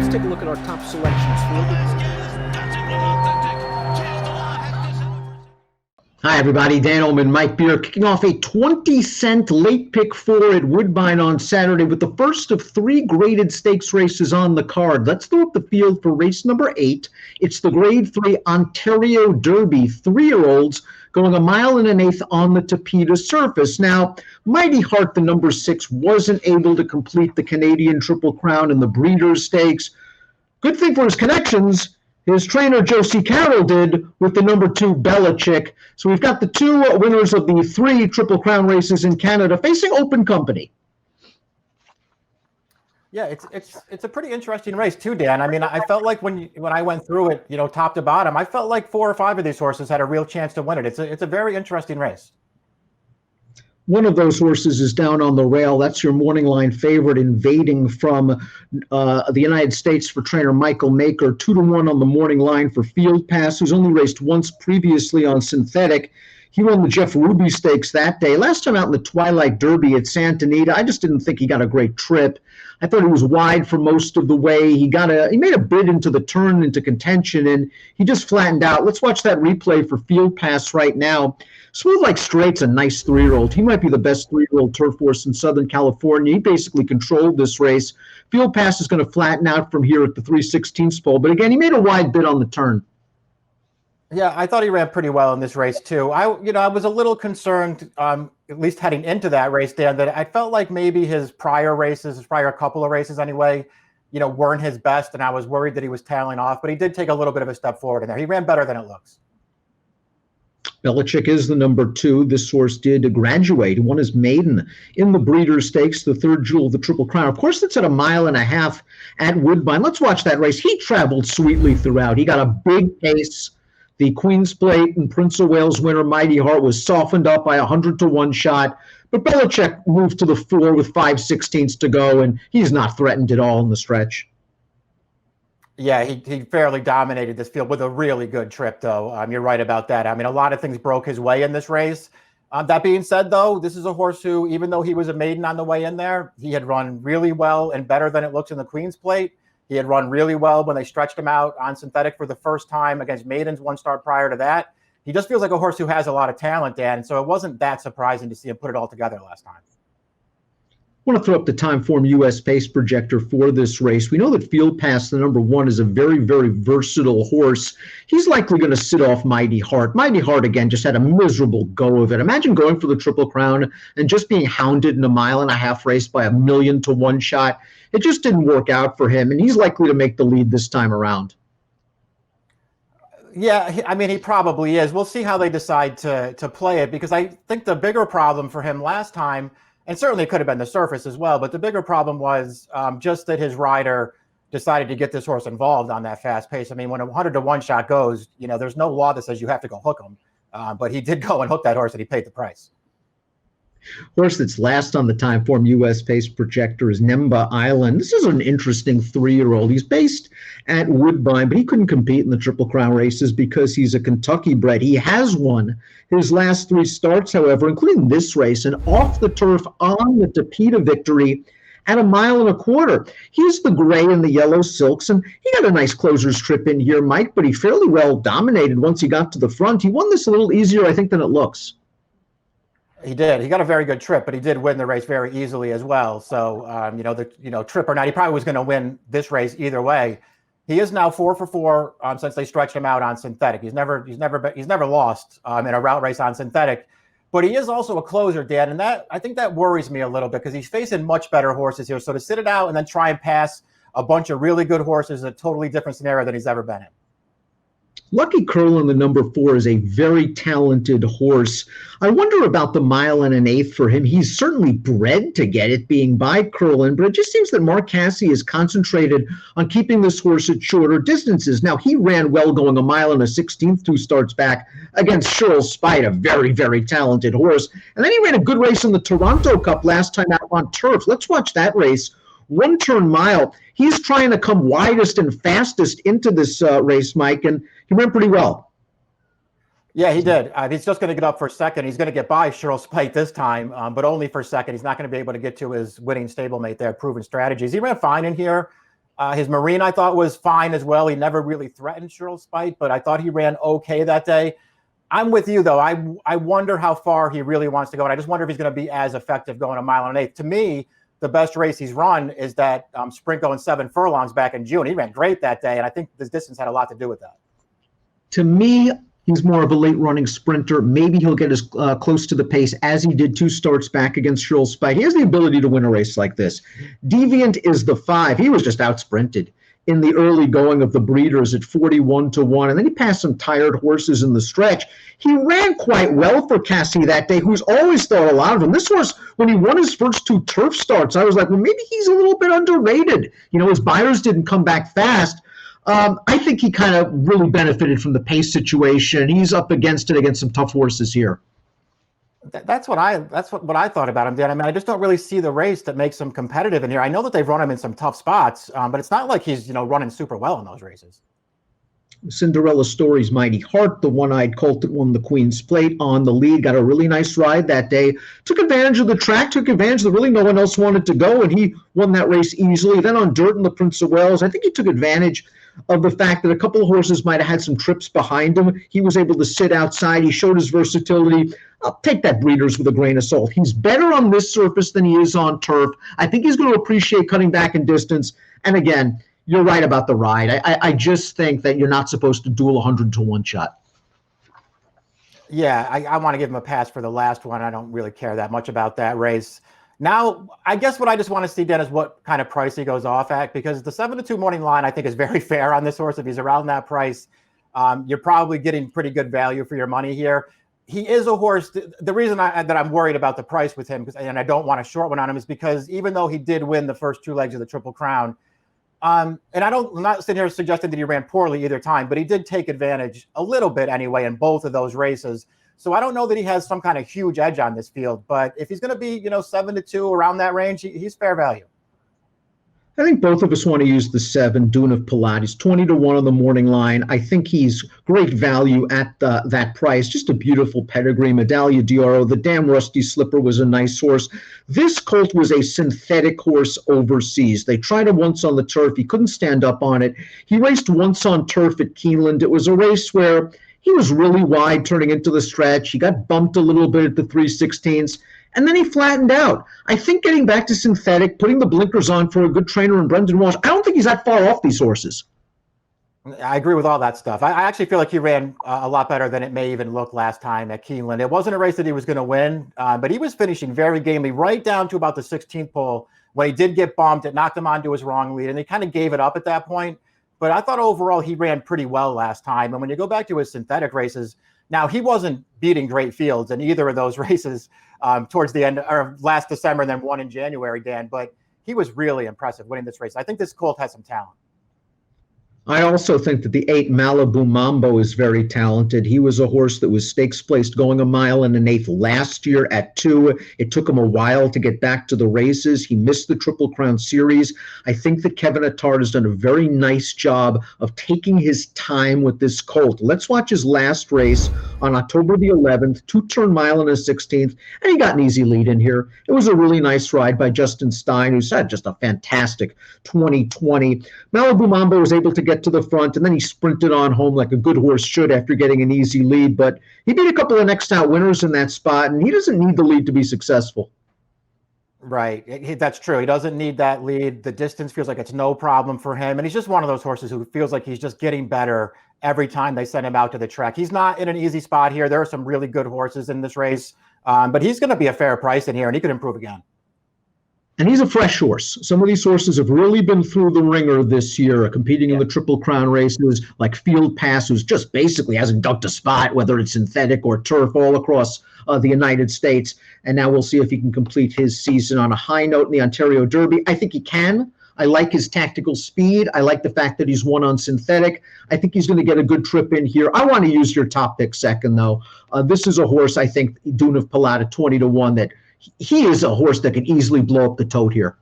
let's take a look at our top selections for Hi, everybody. Dan Illman, Mike Beer, kicking off a 20-cent late pick four at Woodbine on Saturday with the first of three graded stakes races on the card. Let's throw up the field for race number 8. It's the Grade 3 Ontario Derby, 3-year-olds going 1.1 miles on the Tapeta surface. Now, Mighty Heart, the number 6, wasn't able to complete the Canadian Triple Crown in the Breeders' Stakes. Good thing for his connections. His trainer, Josie Carroll, did with the number 2, Belichick. So we've got the 2 winners of the 3 Triple Crown races in Canada facing open company. Yeah, it's a pretty interesting race too, Dan. I mean, I felt like when I went through it, top to bottom, I felt like 4 or 5 of these horses had a real chance to win it. It's a very interesting race. One of those horses is down on the rail. That's your morning line favorite, Invading from the United States for trainer Michael Maker. 2-1 on the morning line for Field Pass, who's only raced once previously on synthetic. He won the Jeff Ruby Stakes that day. Last time out in the Twilight Derby at Santa Anita, I just didn't think he got a great trip. I thought he was wide for most of the way. He made a bid into the turn, into contention, and he just flattened out. Let's watch that replay for Field Pass right now. Smooth Like Straight's a nice 3-year-old. He might be the best 3-year-old turf horse in Southern California. He basically controlled this race. Field Pass is going to flatten out from here at the 3/16 pole. But again, he made a wide bid on the turn. Yeah, I thought he ran pretty well in this race too. I was a little concerned, at least heading into that race, Dan, that I felt like maybe his prior couple of races anyway, weren't his best, and I was worried that he was tailing off. But he did take a little bit of a step forward in there. He ran better than it looks. Belichick is the number 2. This horse did graduate. He won his maiden in the Breeders' Stakes, the 3rd jewel of the Triple Crown. Of course, it's at 1.5 miles at Woodbine. Let's watch that race. He traveled sweetly throughout. He got a big pace. The Queen's Plate and Prince of Wales winner Mighty Heart was softened up by a 100-to-1 shot. But Belichick moved to the 4 with 5/16 to go, and he's not threatened at all in the stretch. Yeah, he fairly dominated this field with a really good trip, though. You're right about that. I mean, a lot of things broke his way in this race. That being said, though, this is a horse who, even though he was a maiden on the way in there, he had run really well and better than it looks in the Queen's Plate. He had run really well when they stretched him out on synthetic for the first time against maidens, 1 start prior to that. He just feels like a horse who has a lot of talent, Dan, and so it wasn't that surprising to see him put it all together last time. I want to throw up the Timeform US pace projector for this race. We know that Field Pass, the number 1, is a very, very versatile horse. He's likely going to sit off Mighty Heart. Mighty Heart, again, just had a miserable go of it. Imagine going for the Triple Crown and just being hounded in a 1.5 mile race by 1,000,000-to-1 shot. It just didn't work out for him, and he's likely to make the lead this time around. Yeah, I mean, he probably is. We'll see how they decide to play it, because I think the bigger problem for him last time, and certainly it could have been the surface as well, but the bigger problem was just that his rider decided to get this horse involved on that fast pace. I mean, when a 100-to-1 shot goes, there's no law that says you have to go hook him. But he did go and hook that horse, and he paid the price. Horse that's last on the Timeform US pace projector is Nemba Island. This is an interesting 3-year-old. He's based at Woodbine, but he couldn't compete in the Triple Crown races because he's a Kentucky bred. He has won his last 3 starts, however, including this race, and off the turf on the Tapeta victory at 1.25 miles. He's the gray and the yellow silks, and he got a nice closer's trip in here, Mike, but he fairly well dominated once he got to the front. He won this a little easier, I think, than it looks. He did. He got a very good trip, but he did win the race very easily as well. So, trip or not, he probably was going to win this race either way. He is now 4 for 4 since they stretched him out on synthetic. He's never lost in a route race on synthetic, but he is also a closer, Dan, and I think that worries me a little bit, because he's facing much better horses here. So to sit it out and then try and pass a bunch of really good horses is a totally different scenario than he's ever been in. Lucky Curlin, the number 4, is a very talented horse. I wonder about the 1.1 miles for him. He's certainly bred to get it, being by Curlin, but it just seems that Mark Casse is concentrated on keeping this horse at shorter distances. Now, he ran well going 1.16 miles 2 starts back against Cheryl Spite, a very, very talented horse. And then he ran a good race in the Toronto Cup last time out on turf. Let's watch that race. 1-turn mile. He's trying to come widest and fastest into this race, Mike, and he ran pretty well. Yeah, he did. He's just going to get up for second. He's going to get by Cheryl Spite this time, but only for second. He's not going to be able to get to his winning stablemate there, Proven Strategies. He ran fine in here. His Marine, I thought, was fine as well. He never really threatened Cheryl Spite, but I thought he ran okay that day. I'm with you, though. I wonder how far he really wants to go, and I just wonder if he's going to be as effective going a mile and an eighth. To me, the best race he's run is that sprint going 7 furlongs back in June. He ran great that day, and I think this distance had a lot to do with that. To me, he's more of a late running sprinter. Maybe he'll get as close to the pace as he did 2 starts back against Cheryl Spite. He has the ability to win a race like this. Deviant is the 5. He was just out sprinted in the early going of the breeders at 41-1, and then he passed some tired horses in the stretch. He ran quite well for Cassie that day, who's always thought a lot of him. This horse, when he won his first 2 turf starts, I was like, well, maybe he's a little bit underrated. You know, his buyers didn't come back fast. I think he kind of really benefited from the pace situation. He's up against it against some tough horses here. That's what I thought about him, Dan. I mean, I just don't really see the race that makes him competitive in here. I know that they've run him in some tough spots, but it's not like he's running super well in those races. Cinderella Story's Mighty Heart, the one-eyed colt that won the Queen's Plate on the lead, got a really nice ride that day. Took advantage of the track, took advantage that really no one else wanted to go, and he won that race easily. Then on dirt in the Prince of Wales, I think he took advantage of the fact that a couple of horses might have had some trips behind him. He was able to sit outside. He showed his versatility. I'll take that Breeders with a grain of salt. He's better on this surface than he is on turf. I think he's going to appreciate cutting back in distance. And again, you're right about the ride. I just think that you're not supposed to duel 100-1 shot. Yeah, I want to give him a pass for the last one. I don't really care that much about that race. Now, I guess what I just want to see, Dan, is what kind of price he goes off at, because the 7-2 morning line, I think, is very fair on this horse. If he's around that price, you're probably getting pretty good value for your money here. He is a horse. The reason that I'm worried about the price with him, and I don't want a short one on him, is because even though he did win the first 2 legs of the Triple Crown, and I'm not sitting here suggesting that he ran poorly either time, but he did take advantage a little bit anyway in both of those races. So I don't know that he has some kind of huge edge on this field, but if he's going to be, 7-2 around that range, he's fair value. I think both of us want to use the 7, Dune of Pilates, 20-1 on the morning line. I think he's great value at that price. Just a beautiful pedigree. Medallia d'Oro, the Damn Rusty Slipper was a nice horse. This colt was a synthetic horse overseas. They tried him once on the turf. He couldn't stand up on it. He raced once on turf at Keeneland. It was a race where he was really wide turning into the stretch. He got bumped a little bit at the 3/16ths, and then he flattened out. I think getting back to synthetic, putting the blinkers on for a good trainer in Brendan Walsh, I don't think he's that far off these horses. I agree with all that stuff. I actually feel like he ran a lot better than it may even look last time at Keeneland. It wasn't a race that he was going to win, but he was finishing very gamely right down to about the 16th pole. When he did get bumped, it knocked him onto his wrong lead, and he kind of gave it up at that point. But I thought overall he ran pretty well last time. And when you go back to his synthetic races, now he wasn't beating great fields in either of those races towards the end, or last December and then one in January, Dan. But he was really impressive winning this race. I think this colt has some talent. I also think that the 8 Malibu Mambo is very talented. He was a horse that was stakes placed going a mile and an eighth last year at 2. It took him a while to get back to the races. He missed the Triple Crown Series. I think that Kevin Attard has done a very nice job of taking his time with this colt. Let's watch his last race on October the 11th, 2-turn mile and a 16th, and he got an easy lead in here. It was a really nice ride by Justin Stein, who's had just a fantastic 2020. Malibu Mambo was able to get to the front, and then he sprinted on home like a good horse should after getting an easy lead. But he beat a couple of next out winners in that spot, and he doesn't need the lead to be successful. Right. That's true. He doesn't need that lead. The distance feels like it's no problem for him. And he's just one of those horses who feels like he's just getting better every time they send him out to the track. He's not in an easy spot here. There are some really good horses in this race, but he's going to be a fair price in here, and he could improve again. And he's a fresh horse. Some of these horses have really been through the ringer this year, competing in the Triple Crown races, like Field Pass, who's just basically hasn't ducked a spot, whether it's synthetic or turf, all across the United States. And now we'll see if he can complete his season on a high note in the Ontario Derby. I think he can. I like his tactical speed. I like the fact that he's won on synthetic. I think he's going to get a good trip in here. I want to use your top pick second, though. This is a horse, I think, Dune of Pilata, 20-1, that he is a horse that can easily blow up the tote here.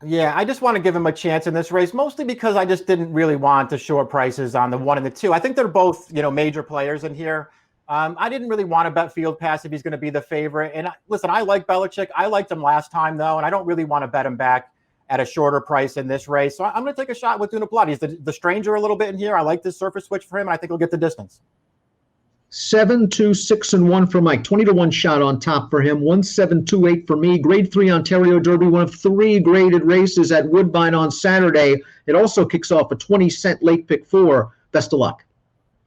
Yeah, I just want to give him a chance in this race, mostly because I just didn't really want the short prices on the 1 and the 2. I think they're both, major players in here. I didn't really want to bet Field Pass if he's going to be the favorite. And listen, I like Belichick. I liked him last time, though, and I don't really want to bet him back at a shorter price in this race. So I'm going to take a shot with Dunaplot. He's the stranger a little bit in here. I like this surface switch for him, and I think he'll get the distance. 7, 2, 6, and 1 for Mike. 20-1 shot on top for him. 1, 7, 2, 8 for me. Grade 3 Ontario Derby, one of 3 graded races at Woodbine on Saturday. It also kicks off a 20-cent late pick 4. Best of luck.